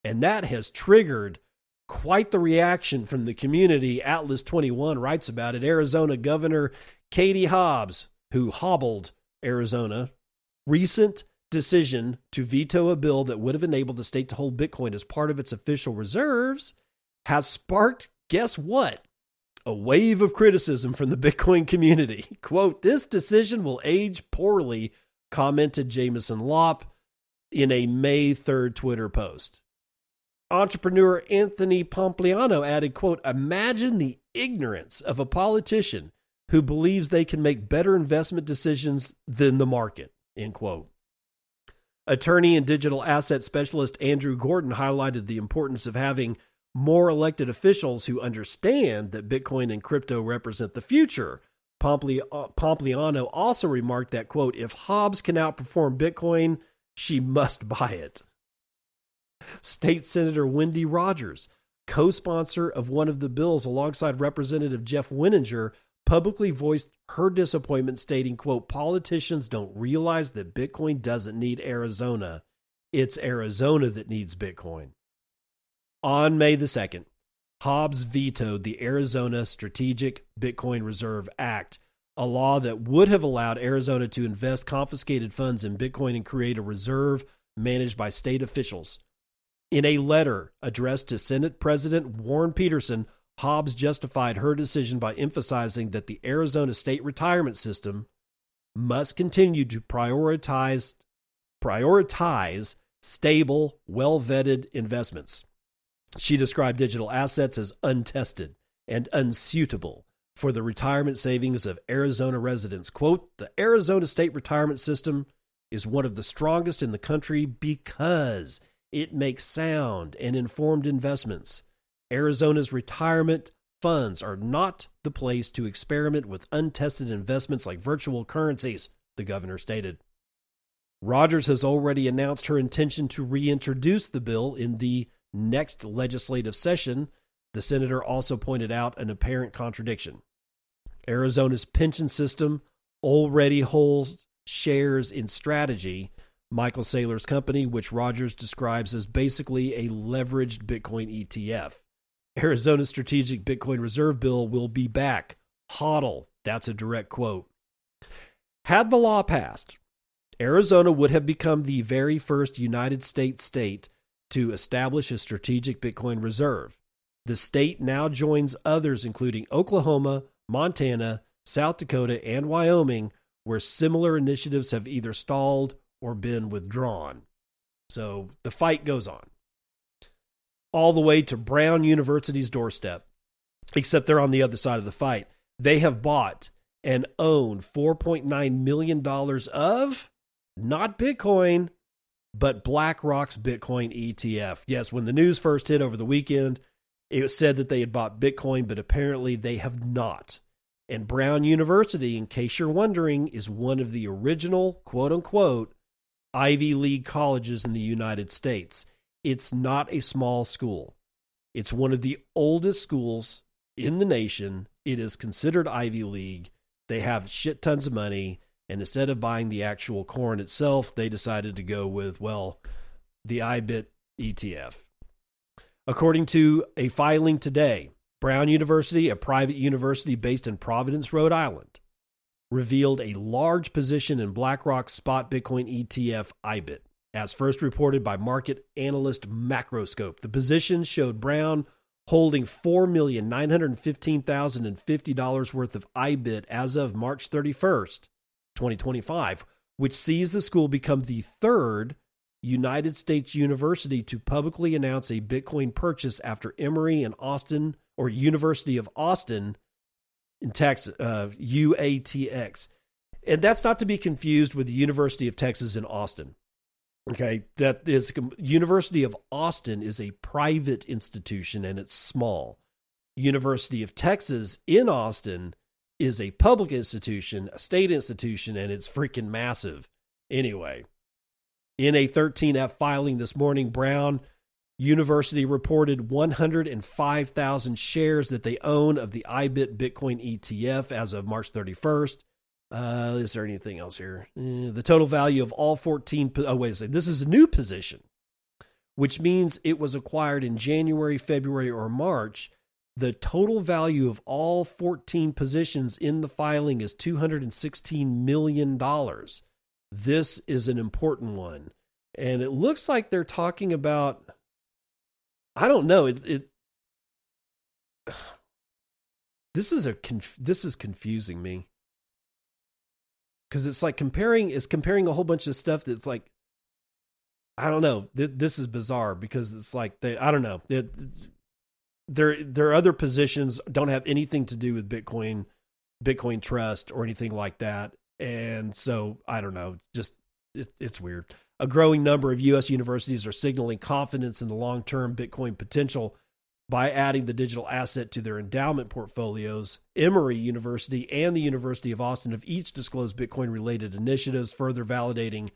Speaker 1: And that has triggered quite the reaction from the community. Atlas 21 writes about it. Arizona Governor Katie Hobbs, who hobbled Arizona, recent decision to veto a bill that would have enabled the state to hold Bitcoin as part of its official reserves has sparked, guess what? A wave of criticism from the Bitcoin community. Quote, "This decision will age poorly," commented Jameson Lopp in a May 3rd Twitter post. Entrepreneur Anthony Pompliano added, quote, "Imagine the ignorance of a politician who believes they can make better investment decisions than the market," end quote. Attorney and digital asset specialist Andrew Gordon highlighted the importance of having more elected officials who understand that Bitcoin and crypto represent the future. Pompliano also remarked that, quote, "If Hobbs can outperform Bitcoin, she must buy it." State Senator Wendy Rogers, co-sponsor of one of the bills alongside Representative Jeff Winninger, publicly voiced her disappointment, stating, quote, "Politicians don't realize that Bitcoin doesn't need Arizona. It's Arizona that needs Bitcoin." On May the 2nd, Hobbs vetoed the Arizona Strategic Bitcoin Reserve Act, a law that would have allowed Arizona to invest confiscated funds in Bitcoin and create a reserve managed by state officials. In a letter addressed to Senate President Warren Peterson, Hobbs justified her decision by emphasizing that the Arizona state retirement system must continue to prioritize stable, well-vetted investments. She described digital assets as untested and unsuitable for the retirement savings of Arizona residents. Quote, "The Arizona state retirement system is one of the strongest in the country because it makes sound and informed investments. Arizona's retirement funds are not the place to experiment with untested investments like virtual currencies," the governor stated. Rogers has already announced her intention to reintroduce the bill in the next legislative session. The senator also pointed out an apparent contradiction. Arizona's pension system already holds shares in Strategy, Michael Saylor's company, which Rogers describes as basically a leveraged Bitcoin ETF. Arizona's strategic Bitcoin reserve bill will be back. HODL. That's a direct quote. Had the law passed, Arizona would have become the very first United States state to establish a strategic Bitcoin reserve. The state now joins others, including Oklahoma, Montana, South Dakota, and Wyoming, where similar initiatives have either stalled or been withdrawn. So the fight goes on. All the way to Brown University's doorstep, except they're on the other side of the fight. They have bought and own $4.9 million of, not Bitcoin, but BlackRock's Bitcoin ETF. Yes, when the news first hit over the weekend, it was said that they had bought Bitcoin, but apparently they have not. And Brown University, in case you're wondering, is one of the original, quote-unquote, Ivy League colleges in the United States. It's not a small school. It's one of the oldest schools in the nation. It is considered Ivy League. They have shit tons of money, and instead of buying the actual coin itself, they decided to go with, well, the IBIT ETF. According to a filing today, Brown University, a private university based in Providence, Rhode Island, revealed a large position in BlackRock's spot Bitcoin ETF IBIT. As first reported by market analyst Macroscope, the position showed Brown holding $4,915,050 worth of IBIT as of March 31st, 2025, which sees the school become the third United States university to publicly announce a Bitcoin purchase after Emory and Austin, or University of Austin in Texas, UATX. And that's not to be confused with the University of Texas in Austin. Okay, that is, University of Austin is a private institution and it's small. University of Texas in Austin is a public institution, a state institution, and it's freaking massive. Anyway, in a 13F filing this morning, Brown University reported 105,000 shares that they own of the IBIT Bitcoin ETF as of March 31st. Is there anything else here? The total value of all 14... Oh, wait a second. This is a new position, which means it was acquired in January, February, or March. The total value of all 14 positions in the filing is $216 million. This is an important one. And it looks like they're talking about... I don't know. This is confusing me. Because it's like comparing a whole bunch of stuff that's like, I don't know. This is bizarre because it's like, I don't know. Their other positions don't have anything to do with Bitcoin Trust or anything like that. And so, I don't know. It's weird. A growing number of U.S. universities are signaling confidence in the long-term Bitcoin potential by adding the digital asset to their endowment portfolios. Emory University and the University of Austin have each disclosed Bitcoin-related initiatives, further validating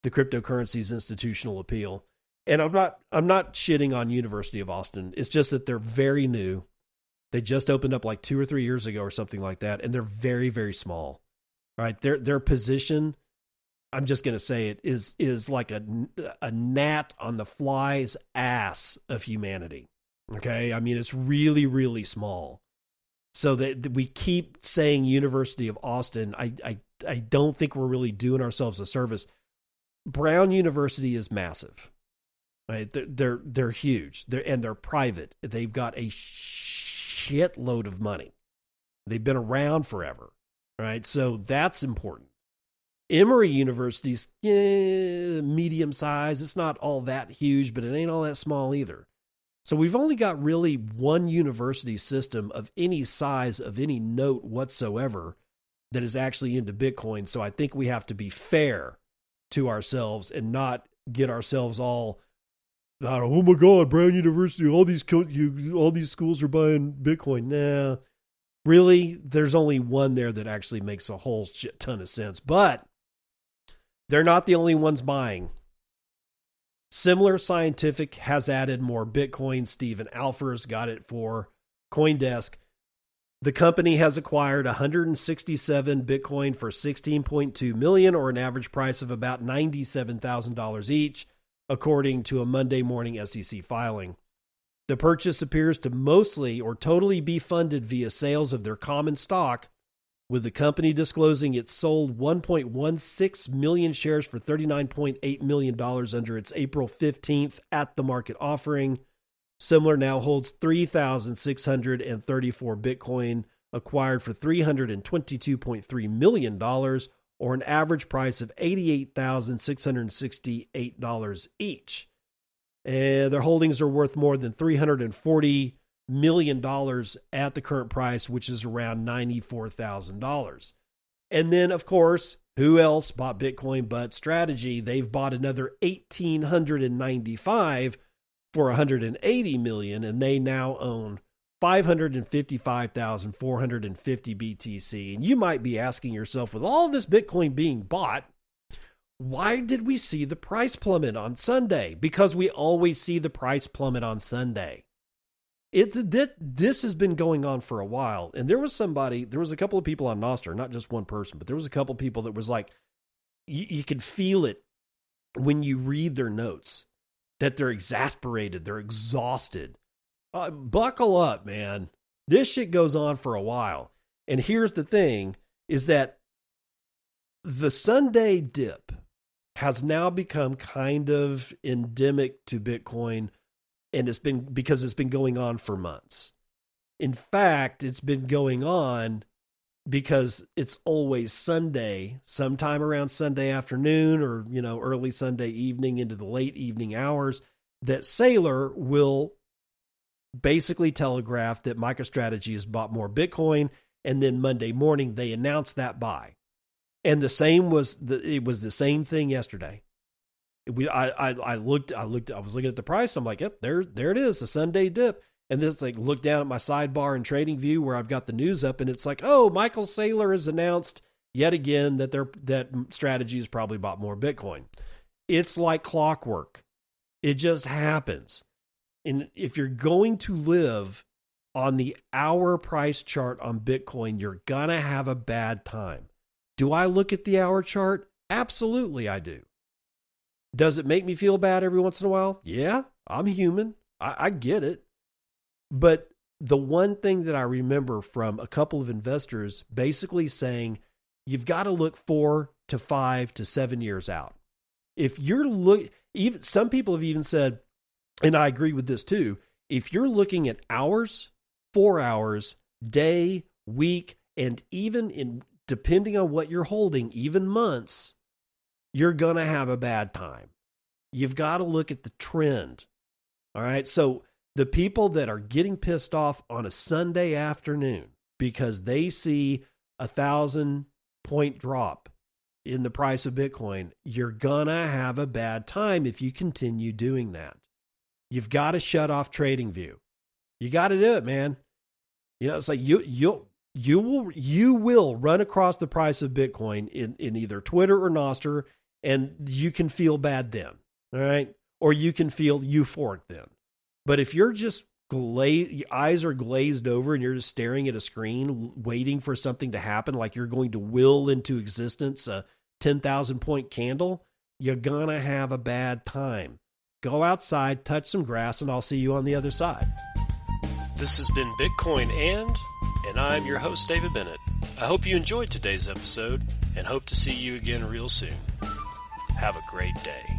Speaker 1: the cryptocurrency's institutional appeal. And I'm not shitting on University of Austin. It's just that they're very new. They just opened up like 2 or 3 years ago or something like that, and they're very, very small. All right, their position, I'm just going to say it, is like a gnat on the fly's ass of humanity. Okay, I mean, it's really, really small. So that we keep saying University of Austin, I don't think we're really doing ourselves a service. Brown University is massive. Right? They're huge. They're private. They've got a shitload of money. They've been around forever. Right? So that's important. Emory University's medium size. It's not all that huge, but it ain't all that small either. So we've only got really one university system of any size, of any note whatsoever, that is actually into Bitcoin. So I think we have to be fair to ourselves and not get ourselves all, oh my God, Brown University, all these schools are buying Bitcoin. Nah, really, there's only one there that actually makes a whole shit ton of sense. But they're not the only ones buying. Similar Scientific has added more Bitcoin. Stephen Alpher's got it for CoinDesk. The company has acquired 167 Bitcoin for $16.2 million, or an average price of about $97,000 each, according to a Monday morning SEC filing. The purchase appears to mostly or totally be funded via sales of their common stock, with the company disclosing it sold 1.16 million shares for $39.8 million under its April 15th at-the-market offering. Similar now holds 3,634 Bitcoin, acquired for $322.3 million, or an average price of $88,668 each. And their holdings are worth more than $340 million at the current price, which is around $94,000. And then, of course, who else bought Bitcoin but Strategy? They've bought another 1,895 for $180 million, and they now own 555,450 BTC. And you might be asking yourself, with all this Bitcoin being bought, why did we see the price plummet on Sunday? Because we always see the price plummet on Sunday. This has been going on for a while. And there was a couple of people on Nostr, not just one person, but there was a couple of people that was like, you could feel it when you read their notes, that they're exasperated, they're exhausted. Buckle up, man. This shit goes on for a while. And here's the thing, is that the Sunday dip has now become kind of endemic to Bitcoin, and it's been because it's been going on for months. In fact, it's been going on because it's always Sunday, sometime around Sunday afternoon or, early Sunday evening into the late evening hours, that Saylor will basically telegraph that MicroStrategy has bought more Bitcoin, and then Monday morning they announce that buy. And the same was it was the same thing yesterday. I was looking at the price. And I'm like, yep, there it is, the Sunday dip. And then it's like, look down at my sidebar in TradingView where I've got the news up, and it's like, oh, Michael Saylor has announced yet again that Strategy has probably bought more Bitcoin. It's like clockwork. It just happens. And if you're going to live on the hour price chart on Bitcoin, you're gonna have a bad time. Do I look at the hour chart? Absolutely, I do. Does it make me feel bad every once in a while? Yeah, I'm human. I get it. But the one thing that I remember from a couple of investors basically saying, you've got to look 4 to 5 to 7 years out. If you're even some people have even said, and I agree with this too, if you're looking at hours, 4 hours, day, week, and even depending on what you're holding, even months, you're going to have a bad time. You've got to look at the trend. All right. So the people that are getting pissed off on a Sunday afternoon because they see 1,000-point drop in the price of Bitcoin, you're going to have a bad time if you continue doing that. You've got to shut off TradingView. You got to do it, man. It's like you will run across the price of Bitcoin in either Twitter or Nostr, and you can feel bad then, all right? Or you can feel euphoric then. But if you're just your eyes are glazed over and you're just staring at a screen waiting for something to happen, like you're going to will into existence a 10,000-point candle, you're going to have a bad time. Go outside, touch some grass, and I'll see you on the other side. This has been Bitcoin and I'm your host, David Bennett. I hope you enjoyed today's episode and hope to see you again real soon. Have a great day.